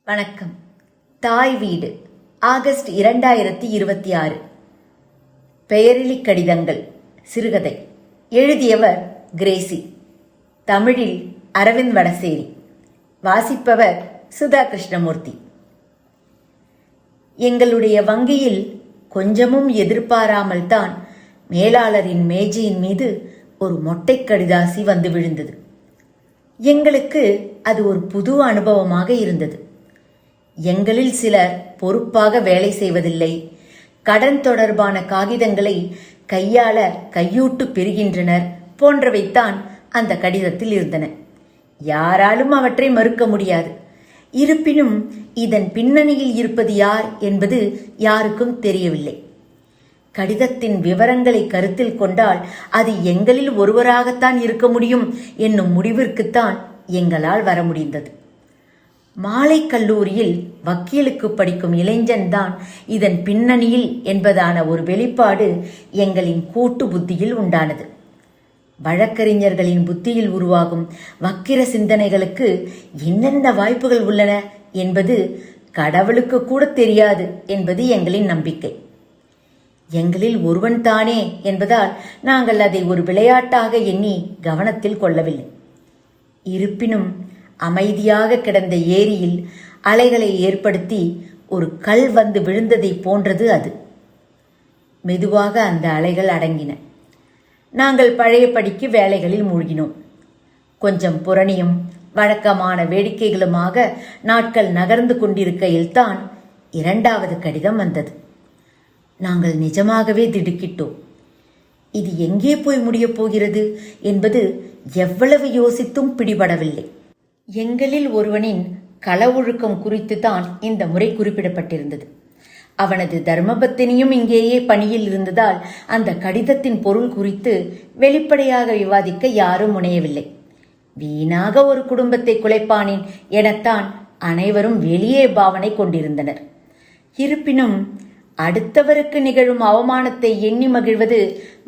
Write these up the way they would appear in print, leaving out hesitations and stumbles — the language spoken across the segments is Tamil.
வணக்கம். தாய் வீடு, ஆகஸ்ட் 2026. பெயரிலி கடிதங்கள் சிறுகதை. எழுதியவர் கிரேசி. தமிழில் அரவிந்த் வடசேரி. வாசிப்பவர் சுதா கிருஷ்ணமூர்த்தி. எங்களுடைய வங்கியில் கொஞ்சமும் எதிர்பாராமல் தான் மேலாளரின் மேஜையின் மீது ஒரு மொட்டை கடிதாசி வந்து விழுந்தது. எங்களுக்கு அது ஒரு புது அனுபவமாக இருந்தது. எங்களில் சிலர் பொறுப்பாக வேலை செய்வதில்லை, கடன் தொடர்பான காகிதங்களை கையாள கையூட்டு பெறுகின்றனர் போன்றவைத்தான் அந்த கடிதத்தில் இருந்தன. யாராலும் அவற்றை மறுக்க முடியாது. இருப்பினும் இதன் பின்னணியில் இருப்பது யார் என்பது யாருக்கும் தெரியவில்லை. கடிதத்தின் விவரங்களை கருத்தில் கொண்டால் அது எங்களில் ஒருவராகத்தான் இருக்க முடியும் என்னும் முடிவிற்குத்தான் எங்களால் வர முடிந்தது. மாலை கல்லூரியில் வக்கீலுக்கு படிக்கும் இளைஞன்தான் இதன் பின்னணியில் என்பதான ஒரு வெளிப்பாடு எங்களின் கூட்டு புத்தியில் உண்டானது. வழக்கறிஞர்களின் புத்தியில் உருவாகும் வக்கிர சிந்தனைகளுக்கு என்னென்ன வாய்ப்புகள் உள்ளன என்பது கடவுளுக்கு கூட தெரியாது என்பது எங்களின் நம்பிக்கை. எங்களில் ஒருவன் தானே என்பதால் நாங்கள் அதை ஒரு விளையாட்டாக எண்ணி கவனத்தில் கொள்ளவில்லை. இருப்பினும் அமைதியாக கிடந்த ஏரியில் அலைகளை ஏற்படுத்தி ஒரு கல் வந்து விழுந்ததை போன்றது அது. மெதுவாக அந்த அலைகள் அடங்கின. நாங்கள் பழையபடிக்கு வேலைகளில் மூழ்கினோம். கொஞ்சம் புரணியும் வழக்கமான வேடிக்கைகளுமாக நாட்கள் நகர்ந்து கொண்டிருக்கையில்தான் இரண்டாவது கடிதம் வந்தது. நாங்கள் நிஜமாகவே திடுக்கிட்டோம். இது எங்கே போய் முடியப் போகிறது என்பது எவ்வளவு யோசித்தும் பிடிபடவில்லை. எங்களில் ஒருவனின் கள ஒழுக்கம் குறித்து தான் இந்த முறை குறிப்பிடப்பட்டிருந்தது. அவனது தர்மபத்தினியும் இங்கேயே பணியில் இருந்ததால் அந்த கடிதத்தின் பொருள் குறித்து வெளிப்படையாக விவாதிக்க யாரும் முனையவில்லை. வீணாக ஒரு குடும்பத்தை குலைப்பானேன் எனத்தான் அனைவரும் வெளியே பாவனை கொண்டிருந்தனர். இருப்பினும் அடுத்தவருக்கு நிகழும் அவமானத்தை எண்ணி மகிழ்வது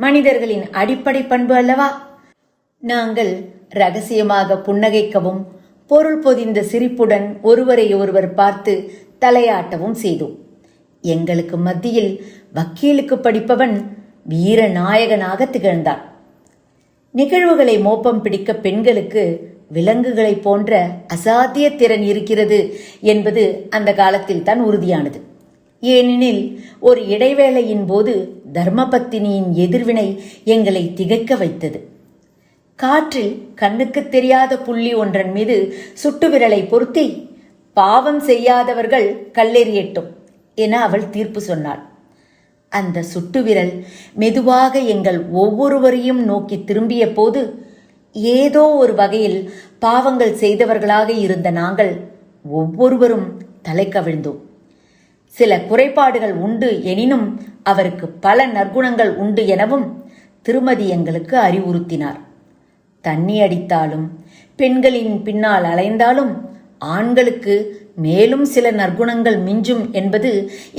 மனிதர்களின் அடிப்படை பண்பு அல்லவா? நாங்கள் ரகசியமாக புன்னகைக்கவும் பொருள் பொதிந்த சிரிப்புடன் ஒருவரை ஒருவர் பார்த்து தலையாட்டவும் செய்தோம். எங்களுக்கு மத்தியில் வக்கீலுக்கு படிப்பவன் வீர நாயகனாக திகழ்ந்தான். நிகழ்வுகளை மோப்பம் பிடிக்க பெண்களுக்கு விலங்குகளை போன்ற அசாத்திய திறன் இருக்கிறது என்பது அந்த காலத்தில் தான் உறுதியானது. ஏனெனில் ஒரு இடைவேளையின் போது தர்மபத்தினியின் எதிர்வினை எங்களை திகைக்க வைத்தது. காற்றில் கண்ணுக்கு தெரியாத புள்ளி ஒன்றன் மீது சுட்டு விரலை பொருத்தி பாவம் செய்யாதவர்கள் கல்லெறியட்டும் என அவள் தீர்ப்பு சொன்னாள். அந்த சுட்டு விரல் மெதுவாக எங்கள் ஒவ்வொருவரையும் நோக்கி திரும்பிய போது ஏதோ ஒரு வகையில் பாவங்கள் செய்தவர்களாக இருந்த நாங்கள் ஒவ்வொருவரும் தலை கவிழ்ந்தோம். சில குறைபாடுகள் உண்டு எனினும் அவருக்கு பல நற்குணங்கள் உண்டு எனவும் திருமதி எங்களுக்கு அறிவுறுத்தினார். தண்ணி அடித்தாலும் பெண்களின் பின்னால் அலைந்தாலும் ஆண்களுக்கு மேலும் சில நற்குணங்கள் மிஞ்சும் என்பது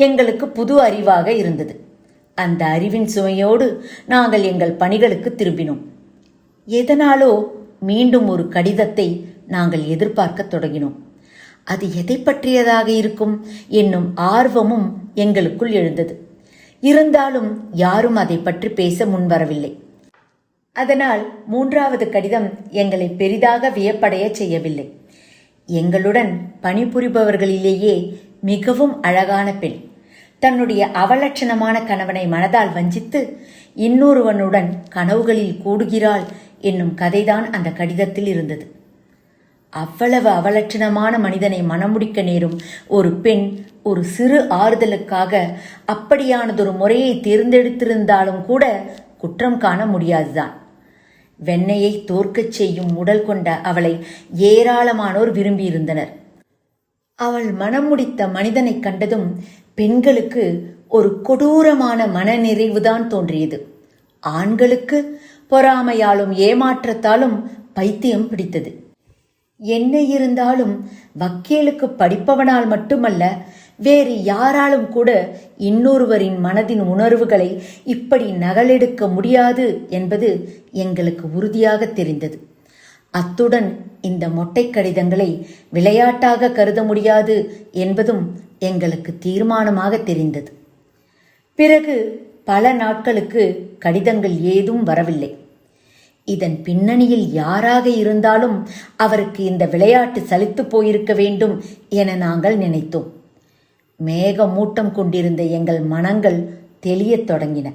எங்களுக்கு புது அறிவாக இருந்தது. அந்த அறிவின் சுமையோடு நாங்கள் எங்கள் பணிகளுக்கு திரும்பினோம். எதனாலோ மீண்டும் ஒரு கடிதத்தை நாங்கள் எதிர்பார்க்க தொடங்கினோம். அது எதை பற்றியதாக இருக்கும் என்னும் ஆர்வமும் எங்களுக்குள் எழுந்தது. இருந்தாலும் யாரும் அதை பற்றி பேச முன்வரவில்லை. அதனால் மூன்றாவது கடிதம் எங்களை பெரிதாக வியப்படைய செய்யவில்லை. எங்களுடன் பணிபுரிபவர்களிலேயே மிகவும் அழகான பெண் தன்னுடைய அவலட்சணமான கணவனை மனதால் வஞ்சித்து இன்னொருவனுடன் கனவுகளில் கூடுகிறாள் என்னும் கதைதான் அந்த கடிதத்தில் இருந்தது. அவ்வளவு அவலட்சணமான மனிதனை மணமுடிக்க நேரும் ஒரு பெண் ஒரு சிறு ஆறுதலுக்காக அப்படியானதொரு முறையை தேர்ந்தெடுத்திருந்தாலும் கூட குற்றம் காண முடியாதுதான். வெண்ணையை தோற்கச் செய்யும் உடல் கொண்ட அவளை ஏராளமானோர் விரும்பியிருந்தனர். அவள் மனம் முடித்த மனிதனை கண்டதும் பெண்களுக்கு ஒரு கொடூரமான மனநிறைவுதான் தோன்றியது. ஆண்களுக்கு பொறாமையாலும் ஏமாற்றத்தாலும் பைத்தியம் பிடித்தது. என்ன இருந்தாலும் வக்கீலுக்கு படிப்பவனால் மட்டுமல்ல, வேறு யாராலும் கூட இன்னொருவரின் மனதின் உணர்வுகளை இப்படி நகலெடுக்க முடியாது என்பது எங்களுக்கு உறுதியாக தெரிந்தது. அத்துடன் இந்த மொட்டை கடிதங்களை விளையாட்டாக கருத முடியாது என்பதும் எங்களுக்கு தீர்மானமாக தெரிந்தது. பிறகு பல நாட்களுக்கு கடிதங்கள் ஏதும் வரவில்லை. இதன் பின்னணியில் யாராக இருந்தாலும் அவருக்கு இந்த விளையாட்டு சலித்து போயிருக்க வேண்டும் என நாங்கள் நினைத்தோம். மேகமூட்டம் கொண்டிருந்த எங்கள் மனங்கள் தெளியத் தொடங்கின.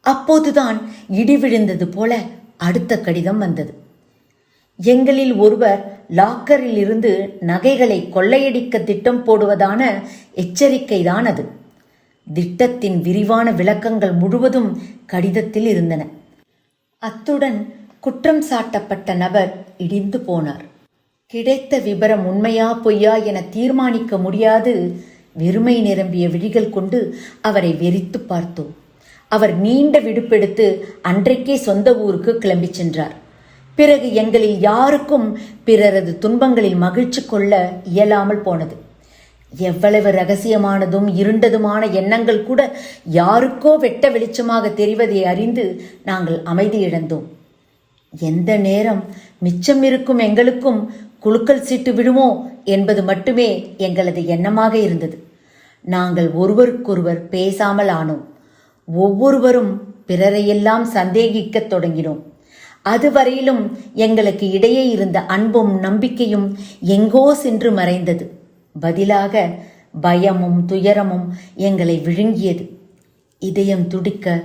அப்போதுதான் இடி விழுந்தது போல அடுத்த கடிதம் வந்தது. எங்களில் ஒருவர் லாக்கரில் இருந்து நகைகளை கொள்ளையடிக்க திட்டம் போடுவதான எச்சரிக்கைதான் அது. திட்டத்தின் விரிவான விளக்கங்கள் முழுவதும் கடிதத்தில் இருந்தன. அத்துடன் குற்றம் சாட்டப்பட்ட நபர் இடிந்து போனார். கிடைத்த விபரம் உண்மையா பொய்யா என தீர்மானிக்க முடியாது வெறுமை நிரம்பிய விழிகள் கொண்டு அவரை வெறித்து பார்த்தோம். அவர் நீண்ட விடுப்பெடுத்து அன்றைக்கே சொந்த ஊருக்கு கிளம்பி சென்றார். பிறகு எங்களில் யாருக்கும் பிறரது துன்பங்களில் மகிழ்ச்சி கொள்ள இயலாமல் போனது. எவ்வளவு ரகசியமானதும் இருண்டதுமான எண்ணங்கள் கூட யாருக்கோ வெட்ட வெளிச்சமாக தெரிவதை அறிந்து நாங்கள் அமைதி இழந்தோம். எந்த நேரம் மிச்சம் இருக்கும் எங்களுக்கும் குலுக்கல் சீட்டு விடுமோ என்பது மட்டுமே எங்களது எண்ணமாக இருந்தது. நாங்கள் ஒருவருக்கொருவர் பேசாமல் ஆனோம். ஒவ்வொருவரும் பிறரையெல்லாம் சந்தேகிக்கத் தொடங்கினோம். அதுவரையிலும் எங்களுக்கு இடையே இருந்த அன்பும் நம்பிக்கையும் எங்கோ சென்று மறைந்தது. பதிலாக பயமும் துயரமும் எங்களை விழுங்கியது. இதயம் துடிக்க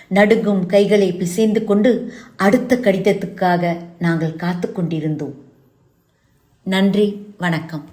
நடுங்கும் கைகளை பிசைந்து கொண்டு அடுத்த கடிதத்துக்காக நாங்கள் காத்து கொண்டிருந்தோம். நன்றி, வணக்கம்.